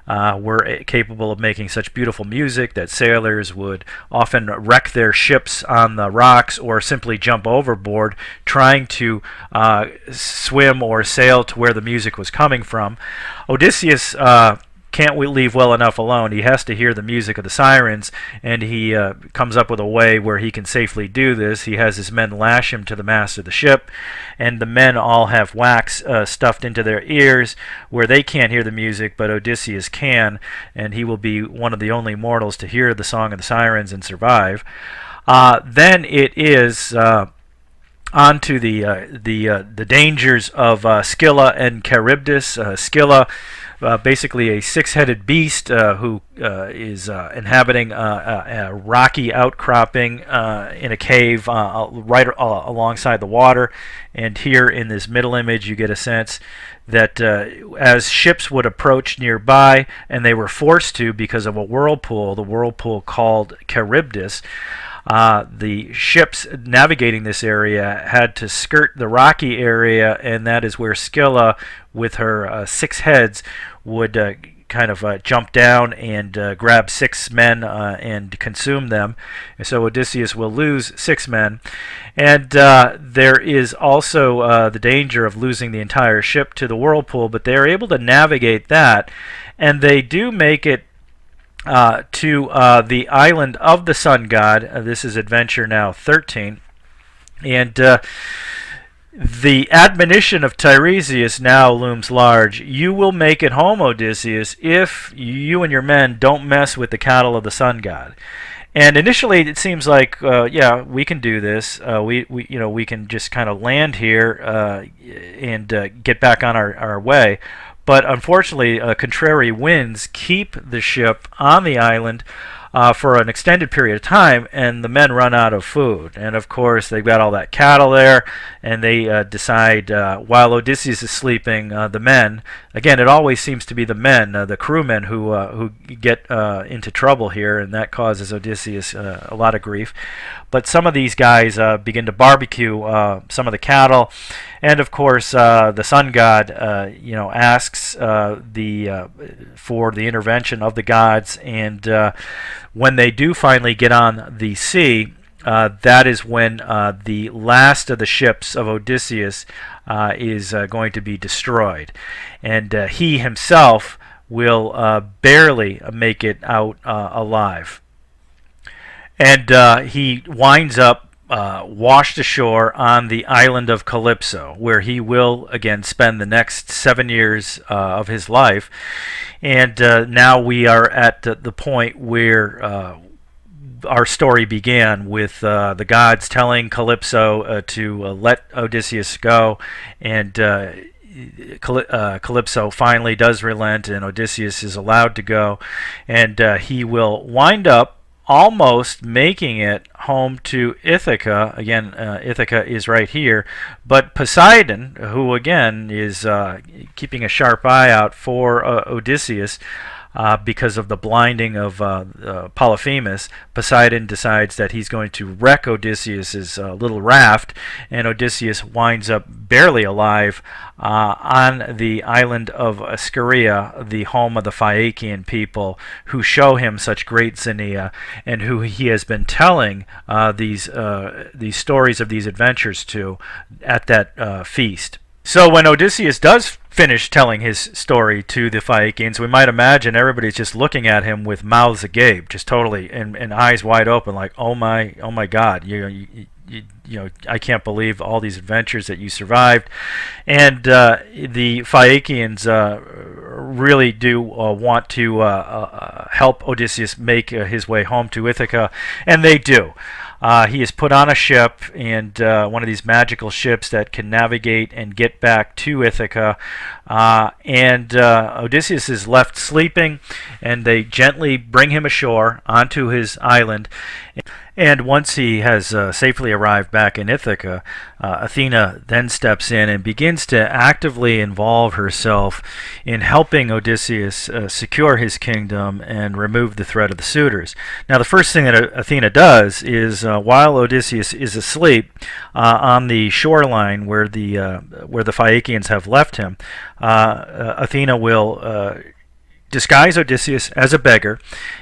were capable of making such beautiful music that sailors would often wreck their ships on the rocks or simply jump overboard trying to swim or sail to where the music was coming from. Odysseus can't leave well enough alone. He has to hear the music of the sirens, and he comes up with a way where he can safely do this. He has his men lash him to the mast of the ship, and the men all have wax stuffed into their ears where they can't hear the music, but Odysseus can, and he will be one of the only mortals to hear the song of the sirens and survive. Then it is on to the dangers of Scylla and Charybdis. Scylla, basically a six-headed beast who is inhabiting a rocky outcropping in a cave right alongside the water. And here in this middle image you get a sense that as ships would approach nearby, and they were forced to because of a whirlpool, the whirlpool called Charybdis, the ships navigating this area had to skirt the rocky area, and that is where Scylla, with her 6 heads, would kind of jump down and grab 6 men and consume them. And so Odysseus will lose 6 men. And there is also the danger of losing the entire ship to the whirlpool, but they're able to navigate that, and they do make it to the island of the sun god. This is adventure now 13. And the admonition of Tiresias now looms large. You will make it home, Odysseus, if you and your men don't mess with the cattle of the sun god. And initially it seems like, yeah, we can do this. We can just kind of land here and get back on our way. But unfortunately, contrary winds keep the ship on the island for an extended period of time, and the men run out of food. And of course, they've got all that cattle there, and they decide, while Odysseus is sleeping, the men, again, it always seems to be the men, the crewmen, who get into trouble here, and that causes Odysseus a lot of grief. But some of these guys begin to barbecue some of the cattle, and of course, the sun god, asks for the intervention of the gods, and when they do finally get on the sea, that is when the last of the ships of Odysseus is going to be destroyed, and he himself will barely make it out alive. And he winds up washed ashore on the island of Calypso, where he will again spend the next 7 years of his life. And now we are at the point where our story began, with the gods telling Calypso to let Odysseus go, and Calypso finally does relent, and Odysseus is allowed to go, and he will wind up almost making it home to Ithaca. Again, Ithaca is right here, but Poseidon, who again is keeping a sharp eye out for Odysseus because of the blinding of Polyphemus, Poseidon decides that he's going to wreck Odysseus's little raft, and Odysseus winds up barely alive on the island of Scheria, the home of the Phaeacian people, who show him such great zinnia, and who he has been telling these stories of these adventures to at that feast. So when Odysseus does finish telling his story to the Phaeacians, we might imagine everybody's just looking at him with mouths agape, just totally and eyes wide open, like, oh my God, I can't believe all these adventures that you survived. And the Phaeacians really do want to help Odysseus make his way home to Ithaca, and they do. He is put on a ship, and one of these magical ships that can navigate and get back to Ithaca, and Odysseus is left sleeping, and they gently bring him ashore onto his island. And once he has safely arrived back in Ithaca, Athena then steps in and begins to actively involve herself in helping Odysseus secure his kingdom and remove the threat of the suitors. Now, the first thing that Athena does is, while Odysseus is asleep on the shoreline where the Phaeacians have left him, Athena will disguise Odysseus as a beggar,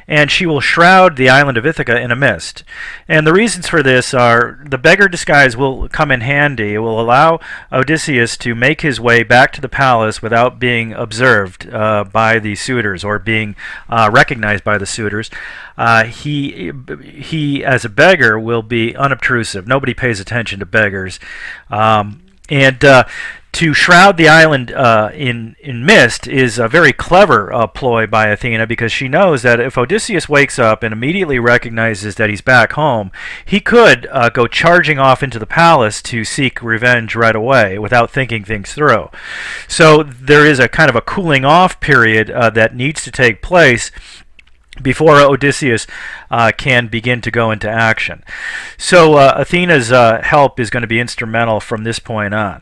and she will shroud the island of Ithaca in a mist. And the reasons for this are the beggar disguise will come in handy. It will allow Odysseus to make his way back to the palace without being observed by the suitors or being recognized by the suitors. He, as a beggar, will be unobtrusive. Nobody pays attention to beggars. To shroud the island in mist is a very clever ploy by Athena, because she knows that if Odysseus wakes up and immediately recognizes that he's back home, he could go charging off into the palace to seek revenge right away without thinking things through. So there is a kind of a cooling off period that needs to take place before Odysseus can begin to go into action. So Athena's help is going to be instrumental from this point on.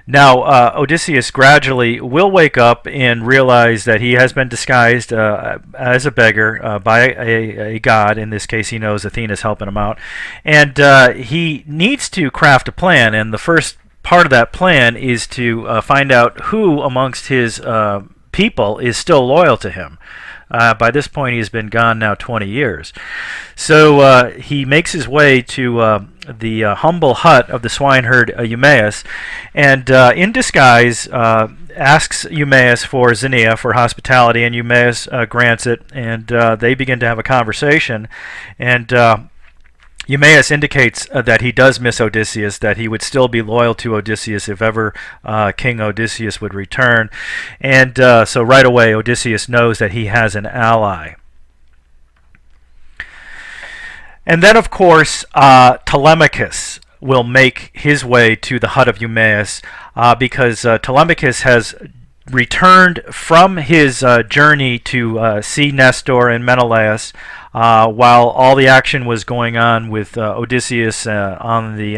Now, Odysseus gradually will wake up and realize that he has been disguised as a beggar by a god. In this case, he knows Athena's helping him out. And he needs to craft a plan, and the first part of that plan is to find out who amongst his people is still loyal to him. By this point, he's been gone now 20 years. So he makes his way to the humble hut of the swineherd Eumaeus, and in disguise asks Eumaeus for Xenia, for hospitality, and Eumaeus grants it, and they begin to have a conversation. And Eumaeus indicates that he does miss Odysseus, that he would still be loyal to Odysseus if ever King Odysseus would return. And so right away, Odysseus knows that he has an ally. And then, of course, Telemachus will make his way to the hut of Eumaeus because Telemachus has returned from his journey to see Nestor and Menelaus, while all the action was going on with Odysseus on the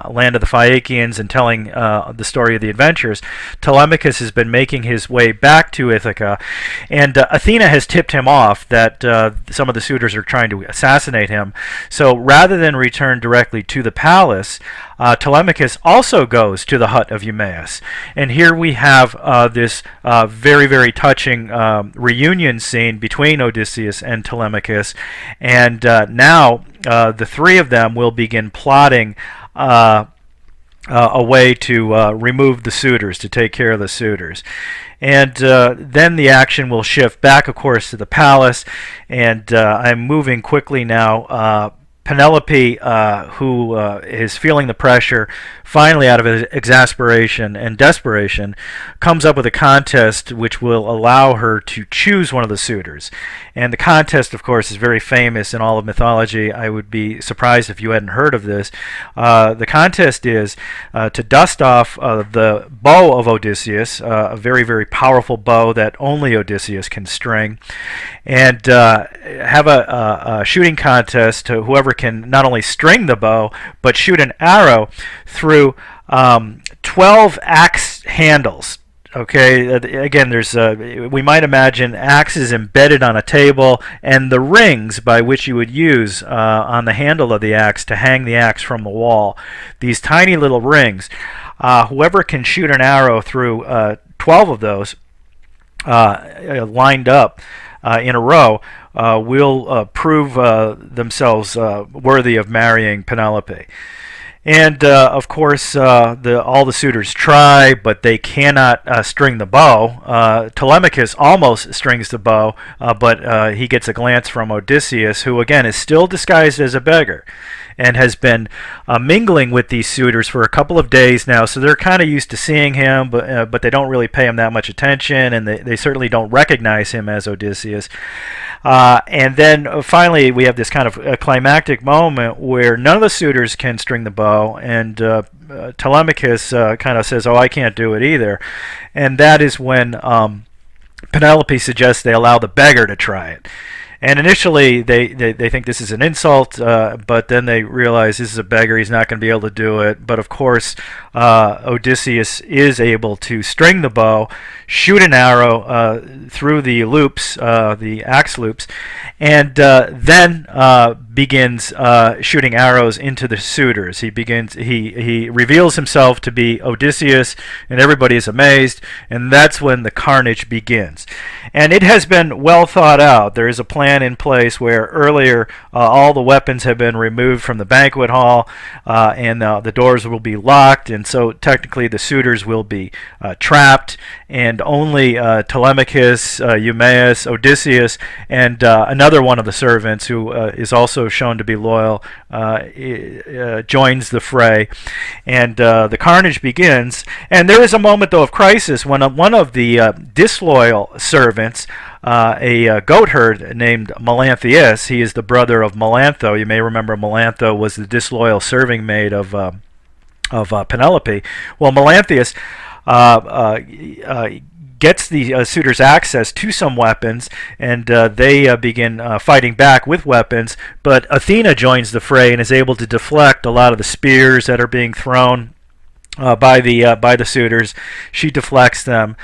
land of the Phaeacians and telling the story of the adventures. Telemachus has been making his way back to Ithaca, and Athena has tipped him off that some of the suitors are trying to assassinate him. So rather than return directly to the palace, Telemachus also goes to the hut of Eumaeus. And here we have this very, very touching reunion scene between Odysseus and Telemachus. And now the three of them will begin plotting a way to remove the suitors, to take care of the suitors. And then the action will shift back, of course, to the palace. And I'm moving quickly now. Penelope, who is feeling the pressure, finally out of exasperation and desperation, comes up with a contest which will allow her to choose one of the suitors. And the contest, of course, is very famous in all of mythology. I would be surprised if you hadn't heard of this. The contest is to dust off the bow of Odysseus, a very, very powerful bow that only Odysseus can string, and have a shooting contest to whoever can not only string the bow, but shoot an arrow through 12 axe handles. Okay, again, there's we might imagine axes embedded on a table, and the rings by which you would use on the handle of the axe to hang the axe from the wall. These tiny little rings. Whoever can shoot an arrow through 12 of those lined up in a row will prove themselves worthy of marrying Penelope. And of course, all the suitors try, but they cannot string the bow. Telemachus almost strings the bow, but he gets a glance from Odysseus, who again is still disguised as a beggar, and has been mingling with these suitors for a couple of days now. So they're kind of used to seeing him, but they don't really pay him that much attention, and they certainly don't recognize him as Odysseus. And then finally we have this kind of a climactic moment where none of the suitors can string the bow, and Telemachus kind of says, "Oh, I can't do it either." And that is when Penelope suggests they allow the beggar to try it. And initially they think this is an insult, but then they realize this is a beggar, he's not going to be able to do it. But of course, Odysseus is able to string the bow, shoot an arrow through the loops, the axe loops, and then begins shooting arrows into the suitors. He reveals himself to be Odysseus, and everybody is amazed, and that's when the carnage begins. And it has been well thought out. There is a plan in place where earlier all the weapons have been removed from the banquet hall, and the doors will be locked, and so technically the suitors will be trapped, and only Telemachus, Eumaeus, Odysseus, and another one of the servants who is also shown to be loyal joins the fray, and the carnage begins. And there is a moment, though, of crisis when one of the disloyal servants, a goatherd named Melanthius, he is the brother of Melantho. You may remember Melantho was the disloyal serving maid of Penelope. Well, Melanthius gets the suitors access to some weapons, and they begin fighting back with weapons. But Athena joins the fray and is able to deflect a lot of the spears that are being thrown by the suitors. She deflects them,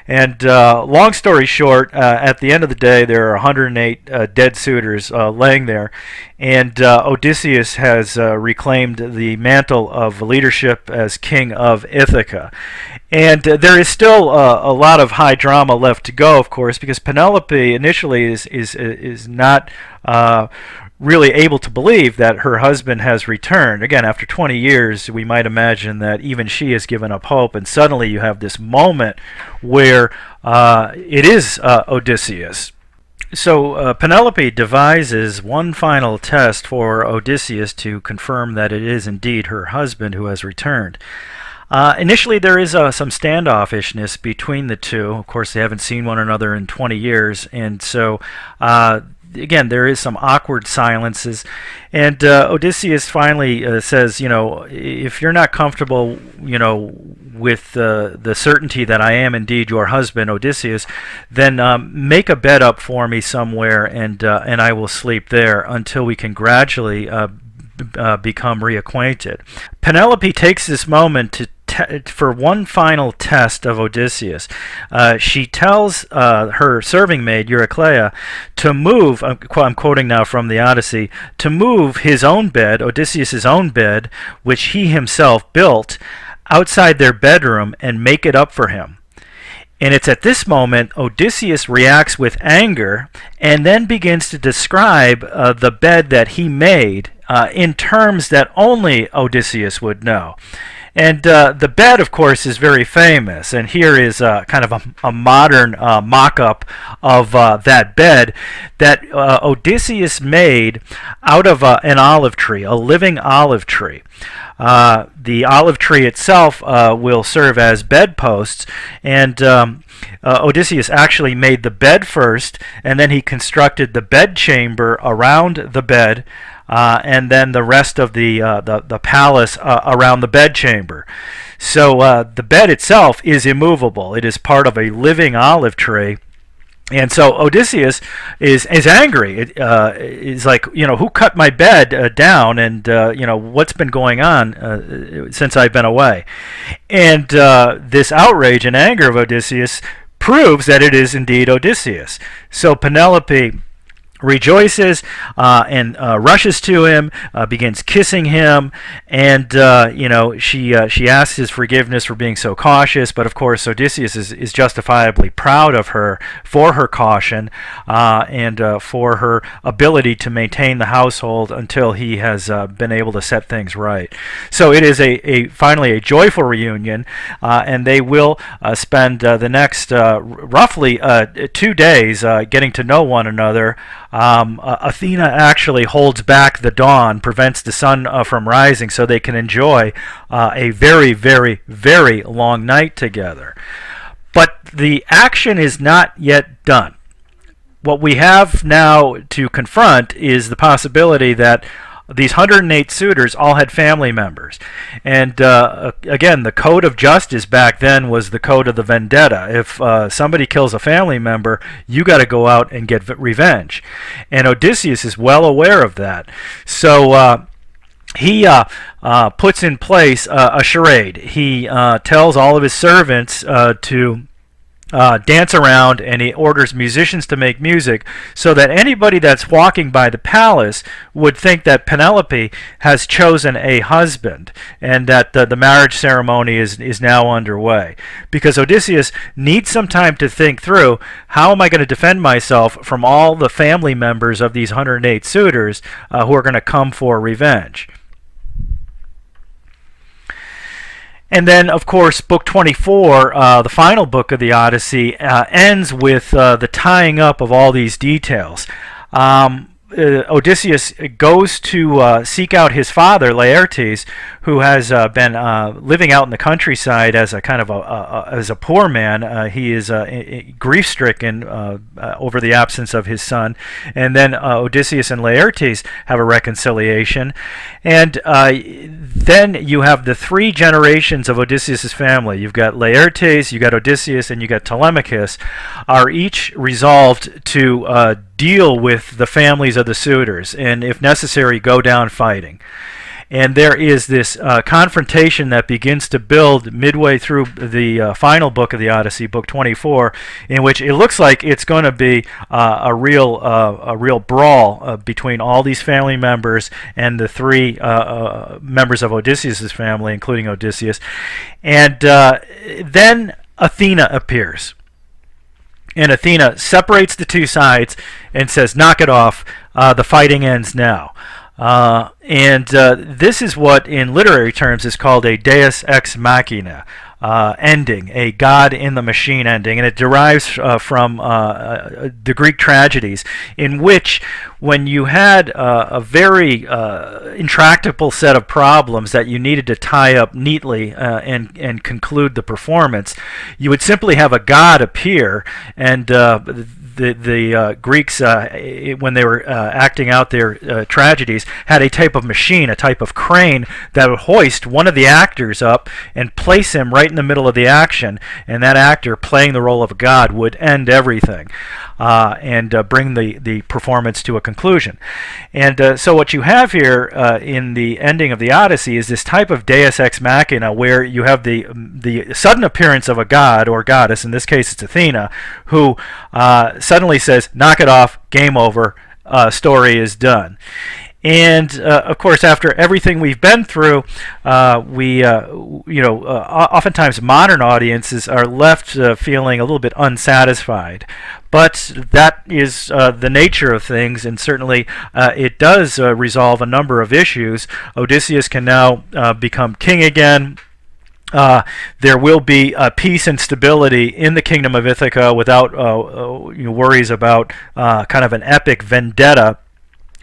and long story short, at the end of the day, there are 108 dead suitors laying there, and Odysseus has reclaimed the mantle of leadership as king of Ithaca. And there is still a lot of high drama left to go, of course, because Penelope initially is not really able to believe that her husband has returned. Again, after 20 years, we might imagine that even she has given up hope, and suddenly you have this moment where it is Odysseus. So Penelope devises one final test for Odysseus to confirm that it is indeed her husband who has returned. Initially, there is some standoffishness between the two. Of course, they haven't seen one another in 20 years, and so again, there is some awkward silences, and Odysseus finally says, if you're not comfortable, with the certainty that I am indeed your husband, Odysseus, then make a bed up for me somewhere, and I will sleep there until we can gradually become reacquainted. Penelope takes this moment for one final test of Odysseus. She tells her serving maid, Eurycleia, to move, I'm quoting now from the Odyssey, to move his own bed, Odysseus' own bed, which he himself built, outside their bedroom and make it up for him. And it's at this moment Odysseus reacts with anger and then begins to describe the bed that he made in terms that only Odysseus would know. And the bed, of course, is very famous. And here is kind of a modern mock-up of that bed that Odysseus made out of an olive tree, a living olive tree. The olive tree itself will serve as bedposts, and Odysseus actually made the bed first, and then he constructed the bed chamber around the bed, and then the rest of the palace around the bed chamber. So the bed itself is immovable. It is part of a living olive tree. And so Odysseus is angry. It's like, who cut my bed down, and what's been going on since I've been away? And this outrage and anger of Odysseus proves that it is indeed Odysseus. So Penelope rejoices and rushes to him, begins kissing him, and she asks his forgiveness for being so cautious. But of course, Odysseus is justifiably proud of her for her caution and for her ability to maintain the household until he has been able to set things right. So it is finally a joyful reunion, and they will spend the next roughly 2 days getting to know one another. Athena actually holds back the dawn, prevents the sun from rising, so they can enjoy a very, very, very long night together. But the action is not yet done. What we have now to confront is the possibility that these 108 suitors all had family members. And again, the code of justice back then was the code of the vendetta. If somebody kills a family member, you got to go out and get revenge. And Odysseus is well aware of that. So he puts in place a charade. He tells all of his servants to dance around, and he orders musicians to make music so that anybody that's walking by the palace would think that Penelope has chosen a husband and that the marriage ceremony is now underway. Because Odysseus needs some time to think through, how am I going to defend myself from all the family members of these 108 suitors who are going to come for revenge? And then, of course, Book 24, the final book of the Odyssey, ends with the tying up of all these details. Odysseus goes to seek out his father, Laertes, who has been living out in the countryside as a kind of as a poor man. He is grief-stricken over the absence of his son. And then Odysseus and Laertes have a reconciliation. And then you have the three generations of Odysseus' family. You've got Laertes, you've got Odysseus, and you've got Telemachus, are each resolved to deal with the families of the suitors, and if necessary, go down fighting. And there is this confrontation that begins to build midway through the final book of the Odyssey, Book 24, in which it looks like it's going to be a real brawl between all these family members and the three members of Odysseus' family, including Odysseus. And then Athena appears. And Athena separates the two sides and says, knock it off, the fighting ends now. And this is what in literary terms is called a deus ex machina ending, a god in the machine ending, and it derives from the Greek tragedies, in which when you had a very intractable set of problems that you needed to tie up neatly and conclude the performance, you would simply have a god appear, and the Greeks, when they were acting out their tragedies, had a type of machine, a type of crane that would hoist one of the actors up and place him right in the middle of the action, and that actor, playing the role of a god, would end everything and bring the performance to a conclusion. And so what you have here in the ending of the Odyssey is this type of deus ex machina, where you have the sudden appearance of a god or goddess, in this case it's Athena, who suddenly says, knock it off, game over, story is done. And of course, after everything we've been through, oftentimes modern audiences are left feeling a little bit unsatisfied. But that is the nature of things, and certainly it does resolve a number of issues. Odysseus can now become king again. There will be peace and stability in the kingdom of Ithaca without worries about kind of an epic vendetta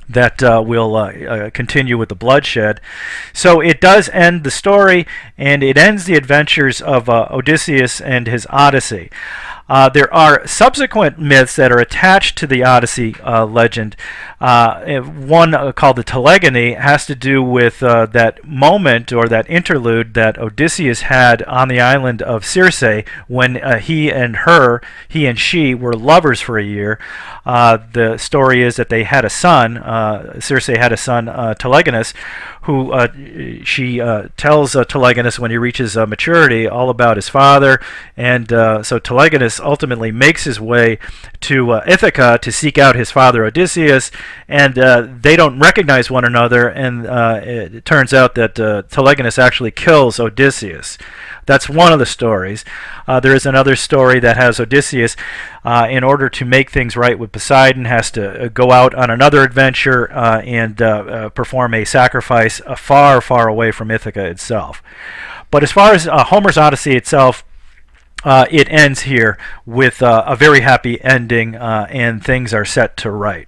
that will continue with the bloodshed. So it does end the story, and it ends the adventures of Odysseus and his Odyssey. There are subsequent myths that are attached to the Odyssey legend. One called the Telegony has to do with that moment or that interlude that Odysseus had on the island of Circe when he and she were lovers for a year. The story is that they had a son. Circe had a son, Telegonus, who she tells Telegonus when he reaches maturity all about his father, and so Telegonus ultimately makes his way to Ithaca to seek out his father Odysseus, and they don't recognize one another, and it turns out that Telegonus actually kills Odysseus. That's one of the stories. There is another story that has Odysseus, in order to make things right with Poseidon, has to go out on another adventure and perform a sacrifice far, far away from Ithaca itself. But as far as Homer's Odyssey itself, it ends here with a very happy ending, and things are set to right.